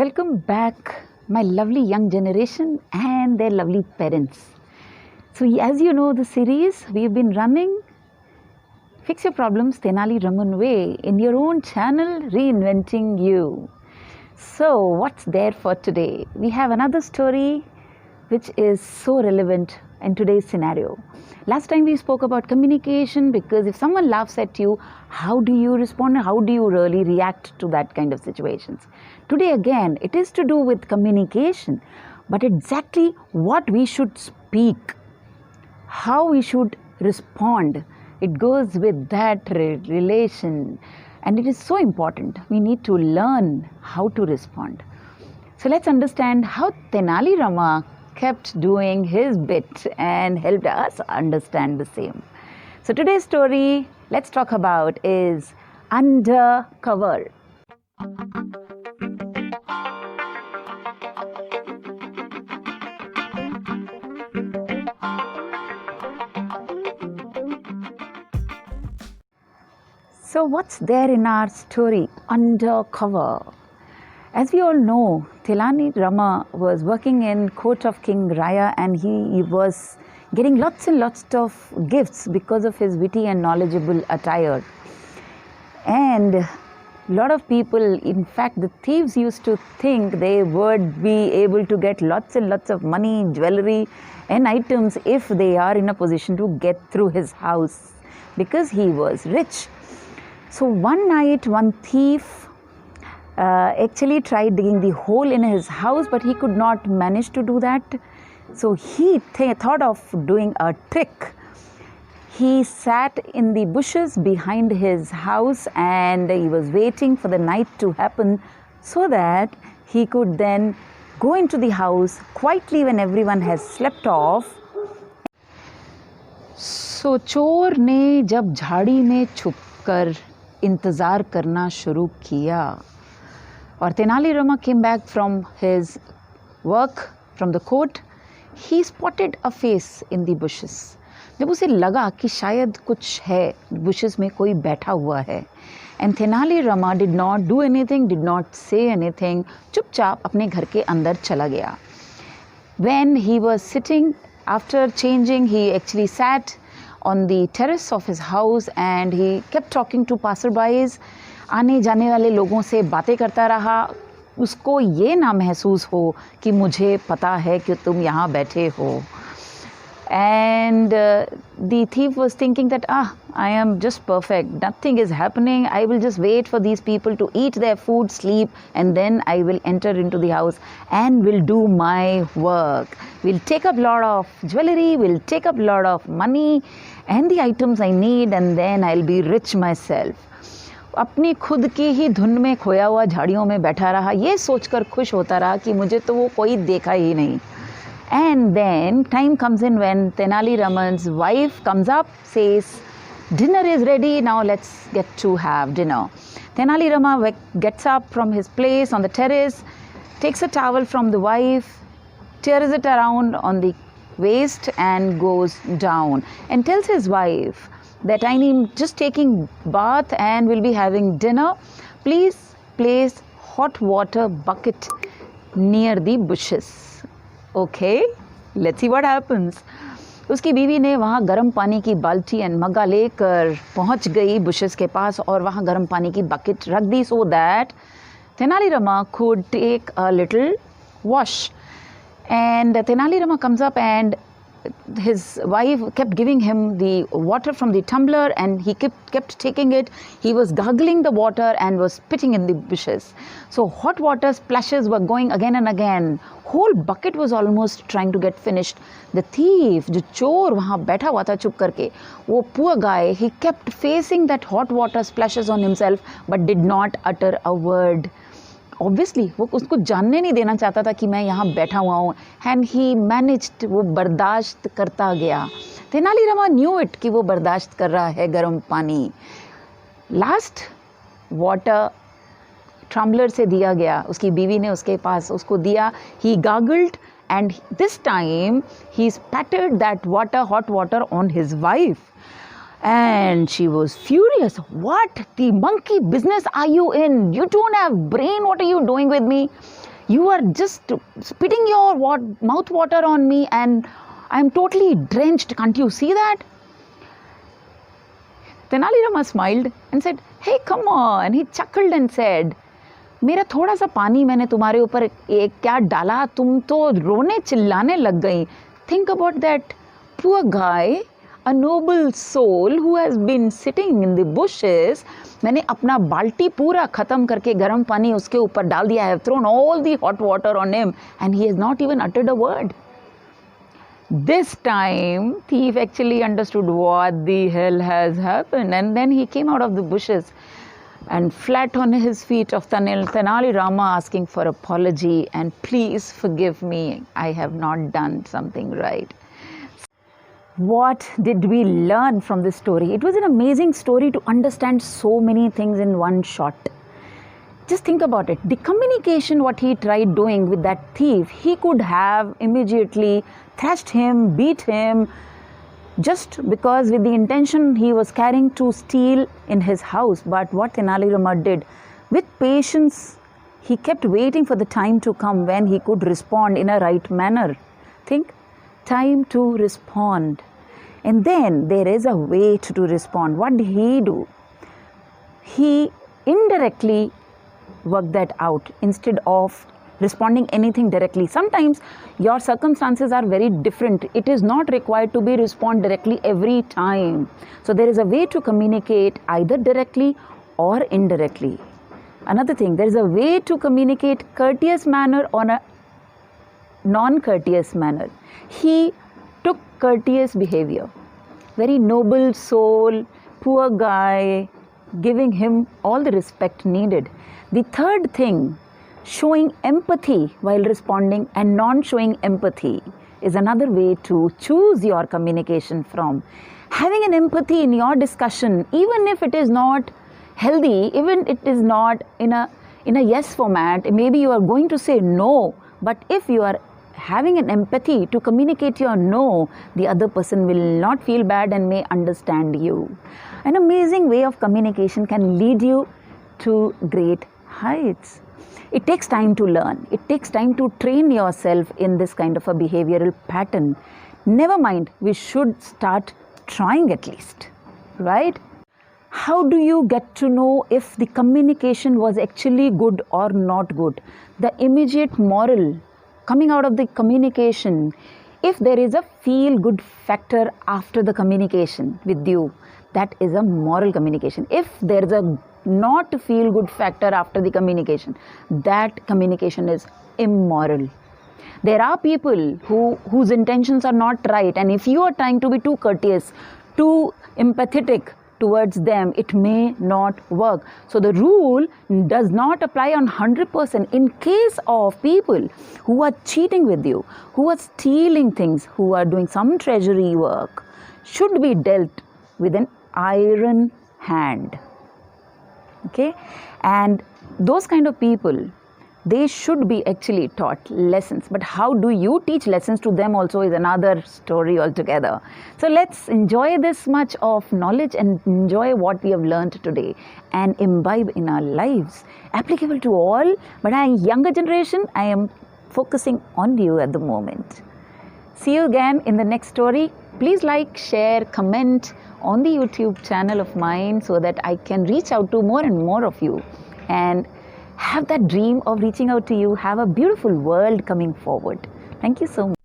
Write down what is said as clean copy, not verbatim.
Welcome back, my lovely young generation and their lovely parents. So, as you know, the series we've been running Fix Your Problems Tenali Raman Way in your own channel, Reinventing You. So, what's there for today? We have another story which is so relevant in today's scenario. Last time we spoke about communication, because if someone laughs at you, how do you respond? How do you really react to that kind of situations? Today again, it is to do with communication, but exactly what we should speak, how we should respond. It goes with that relation, and it is so important. We need to learn how to respond. So let's understand how Tenali Rama kept doing his bit and helped us understand the same. So today's story, let's talk about, is Undercover. So what's there in our story, Undercover? As we all know, Tenali Rama was working in court of King Raya, and he was getting lots and lots of gifts because of his witty and knowledgeable attire. And a lot of people, in fact, the thieves used to think they would be able to get lots and lots of money, jewelry and items if they are in a position to get through his house, because he was rich. So one night, one thief actually tried digging the hole in his house, but he could not manage to do that. So he thought of doing a trick. He sat in the bushes behind his house and he was waiting for the night to happen so that he could then go into the house quietly when everyone has slept off. So चोर ने जब झाड़ी में छुपकर इंतज़ार करना शुरू किया, और Tenali Rama came back from his work from the court, he spotted a face in the bushes. जब उसे लगा कि शायद कुछ है, bushes में कोई बैठा हुआ है, and Tenali Rama did not do anything, did not say anything, चुपचाप अपने घर के अंदर चला गया. When he was sitting, after changing, he actually sat on the terrace of his house and he kept talking to passerbys. आने जाने वाले लोगों से बातें करता रहा. उसको ये ना महसूस हो कि मुझे पता है कि तुम यहाँ बैठे हो. And the thief was thinking that I am just perfect, nothing is happening, I will just wait for these people to eat their food, sleep, and then I will enter into the house and will do my work. We'll take up a lot of jewelry, we'll take up a lot of money and the items I need, and then I'll be rich myself. अपनी खुद की ही धुन में खोया हुआ झाड़ियों में बैठा रहा, ये सोचकर खुश होता रहा कि मुझे तो वो कोई देखा ही नहीं. And then time comes in when Tenali Raman's wife comes up, says, dinner is ready, now let's get to have dinner. Tenali Rama gets up from his place on the terrace, takes a towel from the wife, tears it around on the waist and goes down and tells his wife that I am just taking bath and will be having dinner. Please place hot water bucket near the bushes. Okay, let's see what happens. उसकी बीवी ने वहाँ गर्म पानी की बाल्टी and मग्गा लेकर पहुँच गई बुशेस के पास और वहाँ गर्म पानी की बकेट रख दी, so that Tenali Rama could take a little wash. And Tenali Rama comes up and his wife kept giving him the water from the tumbler and he kept taking it. He was gargling the water and was spitting in the bushes. So hot water splashes were going again and again. Whole bucket was almost trying to get finished. The thief, जो चोर वहाँ बैठा हुआ था चुप करके, वो poor guy, he kept facing that hot water splashes on himself but did not utter a word. Obviously, वो उसको जानने नहीं देना चाहता था कि मैं यहाँ बैठा हुआ हूँ. And he managed, वो बर्दाश्त करता गया. Tenali Rama knew it कि वो बर्दाश्त कर रहा है गर्म पानी. Last water tumbler से दिया गया, उसकी बीवी ने उसके पास उसको दिया. He gargled and this time he spattered that water, hot water on his wife. And she was furious. What the monkey business are you in? You don't have brain. What are you doing with me? You are just spitting your mouth water on me and I'm totally drenched. Can't you see that? Tenali Rama smiled and said, hey, come on. He chuckled and said, मेरा थोड़ा सा पानी मैंने तुम्हारे ऊपर एक क्या डाला, तुम तो रोने चिल्लाने लग गई. Think about that poor guy, a noble soul who has been sitting in the bushes. मैंने अपना बाल्टी पूरा ख़त्म करके गर्म पानी उसके ऊपर डाल दिया. I have thrown all the hot water on him and he has not even uttered a word. This time, thief actually understood what the hell has happened, and then he came out of the bushes and flat on his feet of Tenali Rama asking for apology and please forgive me, I have not done something right. What did we learn from this story? It was an amazing story to understand so many things in one shot. Just think about it. The communication what he tried doing with that thief, he could have immediately thrashed him, beat him, just because with the intention he was carrying to steal in his house. But what Tenali Rama did, with patience, he kept waiting for the time to come when he could respond in a right manner. Think, time to respond. And then there is a way to respond. What did he do? He indirectly worked that out instead of responding anything directly. Sometimes your circumstances are very different. It is not required to be respond directly every time. So there is a way to communicate either directly or indirectly. Another thing, there is a way to communicate courteous manner or a non-courteous manner. He took courteous behavior. Very noble soul, poor guy, giving him all the respect needed. The third thing, showing empathy while responding and non-showing empathy is another way to choose your communication from. Having an empathy in your discussion, even if it is not healthy, even it is not in a yes format, maybe you are going to say no, but if you are having an empathy to communicate your no, the other person will not feel bad and may understand you. An amazing way of communication can lead you to great heights. It takes time to learn. It takes time to train yourself in this kind of a behavioral pattern. Never mind, we should start trying at least, right? How do you get to know if the communication was actually good or not good? The immediate moral coming out of the communication, if there is a feel-good factor after the communication with you, that is a moral communication. If there is a not feel-good factor after the communication, that communication is immoral. There are people whose intentions are not right, and if you are trying to be too courteous, too empathetic towards them, it may not work. So the rule does not apply on 100%. In case of people who are cheating with you, who are stealing things, who are doing some treasury work, should be dealt with an iron hand. Okay, and those kind of people, they should be actually taught lessons. But how do you teach lessons to them also is another story altogether. So let's enjoy this much of knowledge and enjoy what we have learned today and imbibe in our lives. Applicable to all, but a younger generation, I am focusing on you at the moment. See you again in the next story. Please like, share, comment on the YouTube channel of mine so that I can reach out to more and more of you and have that dream of reaching out to you, have a beautiful world coming forward. Thank you so much.